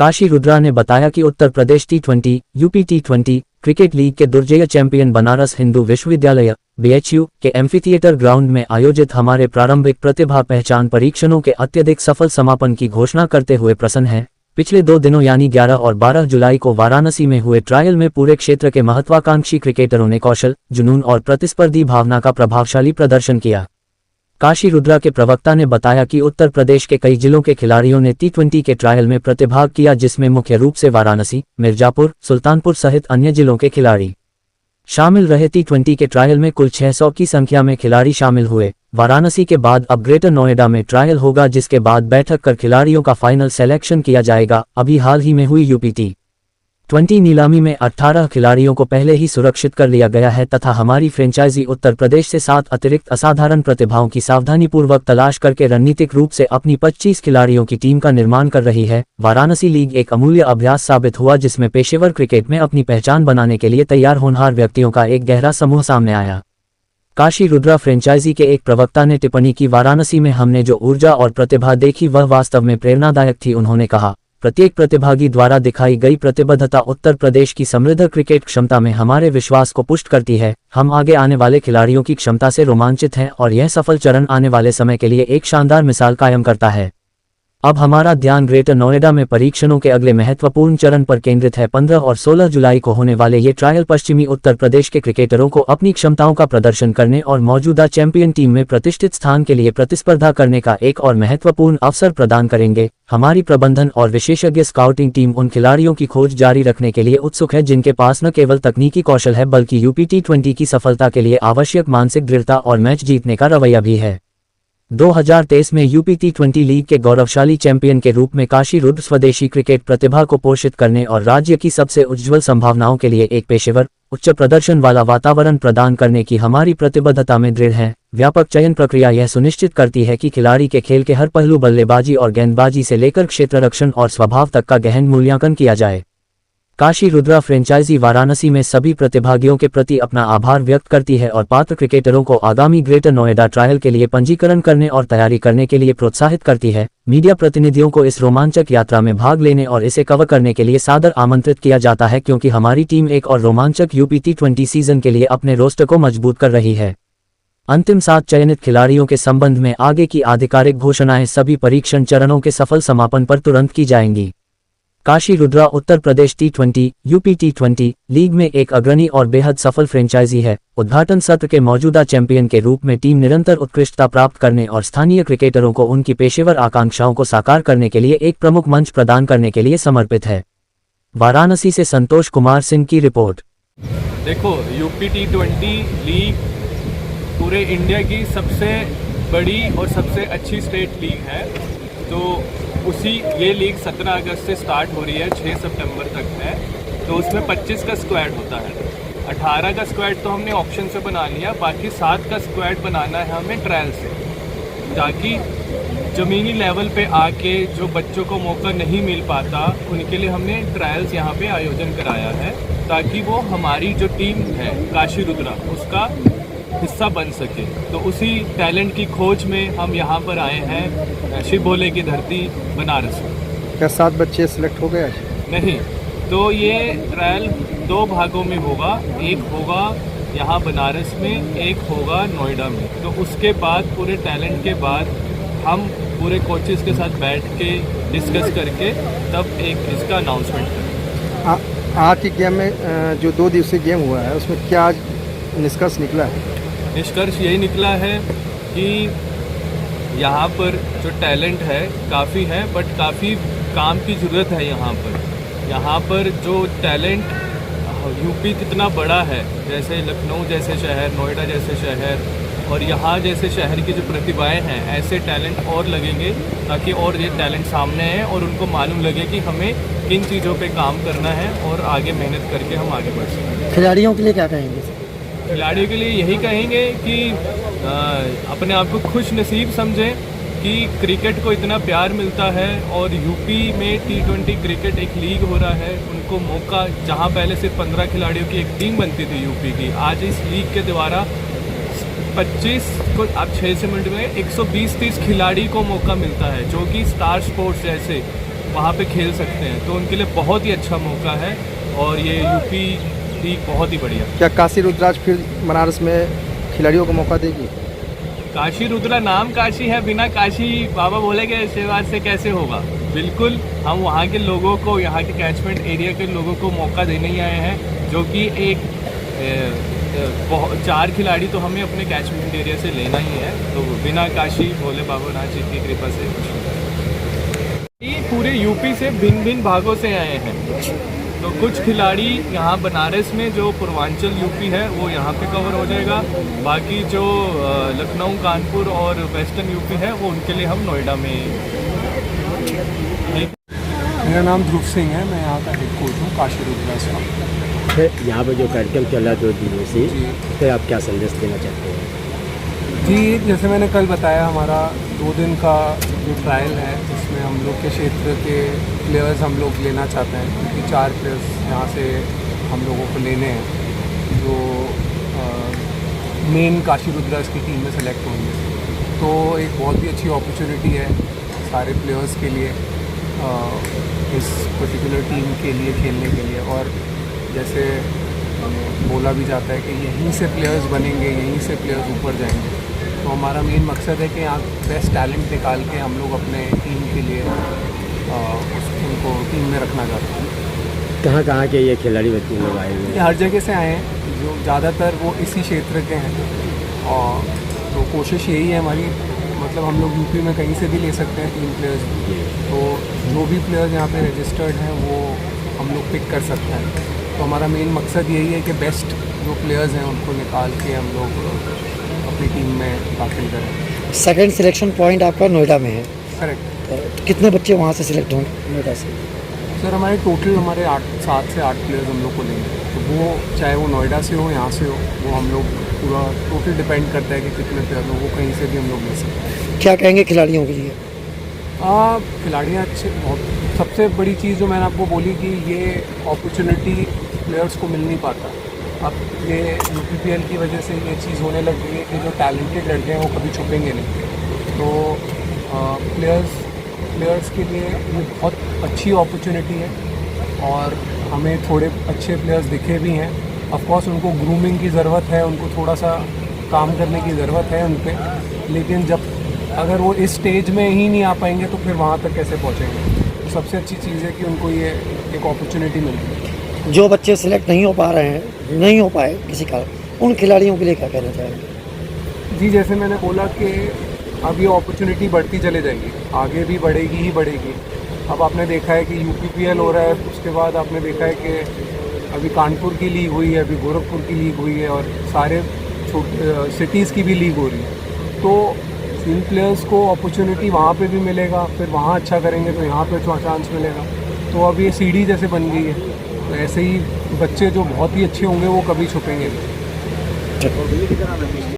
काशी रुद्रा ने बताया कि Uttar Pradesh T20, UP T20 cricket league के दुर्जेय चैंपियन बनारस हिंदू विश्वविद्यालय BHU के एम्फीथिएटर ग्राउंड में आयोजित हमारे प्रारंभिक प्रतिभा पहचान परीक्षणों के अत्यधिक सफल समापन की घोषणा करते हुए प्रसन्न हैं। पिछले 2 दिनों यानी 11 और 12 जुलाई को वाराणसी में हुए ट्रायल में पूरे क्षेत्र के महत्वाकांक्षी क्रिकेटरों ने कौशल, जुनून और प्रतिस्पर्धी भावना का प्रभावशाली प्रदर्शन किया। काशी रुद्रा के प्रवक्ता ने बताया कि उत्तर प्रदेश के कई जिलों के खिलाड़ियों ने T20 के ट्रायल में प्रतिभाग किया, जिसमें मुख्य रूप से वाराणसी, मिर्जापुर, सुल्तानपुर सहित अन्य जिलों के खिलाड़ी शामिल रहे। T20 के ट्रायल में कुल 600 की संख्या में खिलाड़ी शामिल हुए। वाराणसी के बाद अब ग्रेटर नोएडा में ट्रायल होगा, जिसके बाद बैठक कर खिलाड़ियों का फाइनल सिलेक्शन किया जाएगा। अभी हाल ही में हुई यूपी T20 नीलामी में 18 खिलाड़ियों को पहले ही सुरक्षित कर लिया गया है तथा हमारी फ्रेंचाइजी उत्तर प्रदेश से 7 अतिरिक्त असाधारण प्रतिभाओं की सावधानीपूर्वक तलाश करके रणनीतिक रूप से अपनी 25 खिलाड़ियों की टीम का निर्माण कर रही है। वाराणसी लीग एक अमूल्य अभ्यास साबित हुआ, जिसमें पेशेवर क्रिकेट में अपनी पहचान बनाने के लिए तैयार होनहार व्यक्तियों का एक गहरा समूह सामने आया। काशी रुद्रा फ्रेंचाइजी के एक प्रवक्ता ने टिप्पणी की, वाराणसी में हमने जो ऊर्जा और प्रतिभा देखी वह वास्तव में प्रेरणादायक थी। उन्होंने कहा, प्रत्येक प्रतिभागी द्वारा दिखाई गई प्रतिबद्धता उत्तर प्रदेश की समृद्ध क्रिकेट क्षमता में हमारे विश्वास को पुष्ट करती है। हम आगे आने वाले खिलाड़ियों की क्षमता से रोमांचित हैं और यह सफल चरण आने वाले समय के लिए एक शानदार मिसाल कायम करता है। अब हमारा ध्यान ग्रेटर नोएडा में परीक्षणों के अगले महत्वपूर्ण चरण पर केंद्रित है। 15 और 16 जुलाई को होने वाले ये ट्रायल पश्चिमी उत्तर प्रदेश के क्रिकेटरों को अपनी क्षमताओं का प्रदर्शन करने और मौजूदा चैंपियन टीम में प्रतिष्ठित स्थान के लिए प्रतिस्पर्धा करने का एक और महत्वपूर्ण अवसर प्रदान करेंगे। हमारी प्रबंधन और विशेषज्ञ स्काउटिंग टीम उन खिलाड़ियों की खोज जारी रखने के लिए उत्सुक है जिनके पास न केवल तकनीकी कौशल है बल्कि यूपी T20 की सफलता के लिए आवश्यक मानसिक दृढ़ता और मैच जीतने का रवैया भी है। 2023 में यूपी T20 लीग के गौरवशाली चैंपियन के रूप में काशी रुद्र स्वदेशी क्रिकेट प्रतिभा को पोषित करने और राज्य की सबसे उज्ज्वल संभावनाओं के लिए एक पेशेवर, उच्च प्रदर्शन वाला वातावरण प्रदान करने की हमारी प्रतिबद्धता में दृढ़ है। व्यापक चयन प्रक्रिया यह सुनिश्चित करती है कि खिलाड़ी के खेल के हर पहलू, बल्लेबाजी और गेंदबाजी से लेकर क्षेत्ररक्षण और स्वभाव तक का गहन मूल्यांकन किया जाए। काशी रुद्रा फ्रेंचाइजी वाराणसी में सभी प्रतिभागियों के प्रति अपना आभार व्यक्त करती है और पात्र क्रिकेटरों को आगामी ग्रेटर नोएडा ट्रायल के लिए पंजीकरण करने और तैयारी करने के लिए प्रोत्साहित करती है। मीडिया प्रतिनिधियों को इस रोमांचक यात्रा में भाग लेने और इसे कवर करने के लिए सादर आमंत्रित किया जाता है, क्योंकि हमारी टीम एक और रोमांचक यूपी T20 सीजन के लिए अपने रोस्टर को मजबूत कर रही है। अंतिम 7 चयनित खिलाड़ियों के संबंध में आगे की आधिकारिक घोषणाएं सभी परीक्षण चरणों के सफल समापन पर तुरंत की जाएंगी। Kashi Rudra Uttar Pradesh T20, UP T20 league में एक अग्रणी और बेहद सफल फ्रेंचाइजी है। उद्घाटन सत्र के मौजूदा चैंपियन के रूप में टीम निरंतर उत्कृष्टता प्राप्त करने और स्थानीय क्रिकेटरों को उनकी पेशेवर आकांक्षाओं को साकार करने के लिए एक प्रमुख मंच प्रदान करने के लिए समर्पित है। वाराणसी से संतोष कुमार सिंह की रिपोर्ट। देखो, यूपी T20 लीग पूरे इंडिया की सबसे बड़ी और सबसे अच्छी स्टेट लीग है। तो ये लीग 17 अगस्त से स्टार्ट हो रही है, 6 सितंबर तक है। तो उसमें 25 का स्क्वाड होता है। 18 का स्क्वाड तो हमने ऑप्शन से बना लिया, बाकी 7 का स्क्वाड बनाना है हमें ट्रायल से, ताकि ज़मीनी लेवल पे आके जो बच्चों को मौका नहीं मिल पाता उनके लिए हमने ट्रायल्स यहाँ पे आयोजन कराया है, ताकि वो हमारी जो टीम है काशी रुद्रा उसका हिस्सा बन सके। तो उसी टैलेंट की खोज में हम यहाँ पर आए हैं, शिव भोले की धरती बनारस। क्या 7 बच्चे सिलेक्ट हो गए? नहीं, तो ये ट्रायल 2 भागों में होगा। एक होगा यहाँ बनारस में, एक होगा नोएडा में। तो उसके बाद पूरे टैलेंट के बाद हम पूरे कोचेस के साथ बैठ के डिस्कस करके तब एक इसका अनाउंसमेंट करें। आज के गेम में जो 2 दिवसीय गेम हुआ है उसमें क्या निष्कर्ष निकला है? निष्कर्ष यही निकला है कि यहाँ पर जो टैलेंट है काफ़ी है, बट काफ़ी काम की ज़रूरत है यहाँ पर जो टैलेंट यूपी कितना बड़ा है, जैसे लखनऊ जैसे शहर, नोएडा जैसे शहर और यहाँ जैसे शहर की जो प्रतिभाएं हैं, ऐसे टैलेंट और लगेंगे ताकि और ये टैलेंट सामने आए और उनको मालूम लगे कि हमें किन चीज़ों पे काम करना है और आगे मेहनत करके हम आगे बढ़ सकें। खिलाड़ियों के लिए क्या कहेंगे? खिलाड़ियों के लिए यही कहेंगे कि अपने आप को खुश नसीब समझें कि क्रिकेट को इतना प्यार मिलता है और यूपी में T20 क्रिकेट एक लीग हो रहा है। उनको मौका, जहां पहले सिर्फ 15 खिलाड़ियों की एक टीम बनती थी यूपी की, आज इस लीग के द्वारा 25 को अब 6 मिनट में 120-30 खिलाड़ी को मौका मिलता है, जो कि स्टार स्पोर्ट्स जैसे वहाँ पे खेल सकते हैं, तो उनके लिए बहुत ही अच्छा मौका है और ये यूपी लीग बहुत ही बढ़िया। क्या काशी रुद्राज फिर बनारस में खिलाड़ियों को मौका देगी? काशी रुद्रा नाम काशी है, बिना काशी बाबा बोले के आशीर्वाद से कैसे होगा। बिल्कुल हम वहाँ के लोगों को, यहाँ के कैचमेंट एरिया के लोगों को मौका देने ही आए हैं, जो कि एक 4 खिलाड़ी तो हमें अपने कैचमेंट एरिया से लेना ही है, तो बिना काशी भोले बाबा नाथ जी की कृपा से ये पूरे यूपी से भिन्न भिन्न भागों से आए हैं। तो कुछ खिलाड़ी यहाँ बनारस में जो पूर्वांचल यूपी है वो यहाँ पे कवर हो जाएगा, बाकी जो लखनऊ, कानपुर और वेस्टर्न यूपी है वो उनके लिए हम नोएडा में। मेरा नाम ध्रुव सिंह है, मैं यहाँ का हेड कोच हूँ काशी रुद्राज का। फिर यहाँ पे जो कार्यक्रम चल रहा है 2 दिवसीय, फिर आप क्या संदेश देना चाहते हैं? जी, जैसे मैंने कल बताया, हमारा 2 दिन का जो ट्रायल है जिसमें हम लोग के क्षेत्र के प्लेयर्स हम लोग लेना चाहते हैं, क्योंकि 4 प्लेयर्स यहाँ से हम लोगों को लेने हैं जो मेन काशी रुद्राज की टीम में सेलेक्ट होंगे। तो एक बहुत ही अच्छी अपॉर्चुनिटी है सारे प्लेयर्स के लिए इस पर्टिकुलर टीम के लिए खेलने के लिए। और जैसे बोला भी जाता है कि यहीं से प्लेयर्स बनेंगे, यहीं से प्लेयर्स ऊपर जाएंगे। तो हमारा मेन मकसद है कि यहाँ बेस्ट टैलेंट निकाल के हम लोग अपने टीम के लिए उनको टीम में रखना चाहते हैं। कहाँ के ये खिलाड़ी बच्चे लोग आए हुए ये हैं? हर जगह से आए हैं, जो ज़्यादातर वो इसी क्षेत्र के हैं। और तो कोशिश यही है हमारी, मतलब हम लोग यूपी में कहीं से भी ले सकते हैं 3 प्लेयर्स। तो जो भी प्लेयर्स यहाँ पे रजिस्टर्ड हैं वो हम लोग पिक कर सकते हैं। तो हमारा मेन मकसद यही है कि बेस्ट जो प्लेयर्स हैं उनको निकाल के हम लोग अपनी टीम में दाखिल करें। सेकंड सिलेक्शन पॉइंट आपका नोएडा में है। करेक्ट। तो कितने बच्चे वहाँ से सिलेक्ट होंगे नोएडा से? सर हमारे टोटल 7 से 8 प्लेयर्स हम लोग को लेंगे। तो वो चाहे वो नोएडा से हो, यहाँ से हो, वो हम लोग पूरा टोटल डिपेंड करता है कि कितने प्लेयर हो, वो कहीं से भी हम लोग ले सकते हैं। क्या कहेंगे खिलाड़ियों के लिए? खिलाड़ियाँ अच्छे, बहुत सबसे बड़ी चीज़ जो मैंने आपको बोली कि ये अपॉर्चुनिटी प्लेयर्स को मिल नहीं पाता। अब ये UPPL की वजह से ये चीज़ होने लग गई है कि जो टैलेंटेड लड़के हैं वो कभी छुपेंगे नहीं। तो प्लेयर्स के लिए ये बहुत अच्छी अपॉर्चुनिटी है और हमें थोड़े अच्छे प्लेयर्स दिखे भी हैं। ऑफ कोर्स उनको ग्रूमिंग की ज़रूरत है, उनको थोड़ा सा काम करने की ज़रूरत है उन पर, लेकिन जब अगर वो इस स्टेज में ही नहीं आ पाएंगे तो फिर वहाँ तक कैसे पहुँचेंगे। तो सबसे अच्छी चीज़ है कि उनको ये एक अपॉर्चुनिटी मिल रही है। जो बच्चे सिलेक्ट नहीं हो पा रहे हैं, नहीं हो पाए किसी कारण, उन खिलाड़ियों के लिए क्या कहना चाहेंगे? जी, जैसे मैंने बोला कि अब ये अपॉर्चुनिटी बढ़ती चले जाएगी, आगे भी बढ़ेगी ही बढ़ेगी। अब आपने देखा है कि UPPL हो रहा है, उसके बाद आपने देखा है कि अभी कानपुर की लीग हुई है, अभी गोरखपुर की लीग हुई है और सारे छोटे सिटीज़ की भी लीग हो रही है। तो इन प्लेयर्स को अपॉर्चुनिटी वहाँ पे भी मिलेगा, फिर वहाँ अच्छा करेंगे तो यहाँ पे चांस मिलेगा। तो अब ये सीढ़ी जैसे बन गई है, तो ऐसे ही बच्चे जो बहुत ही अच्छे होंगे वो कभी छुपेंगे नहीं।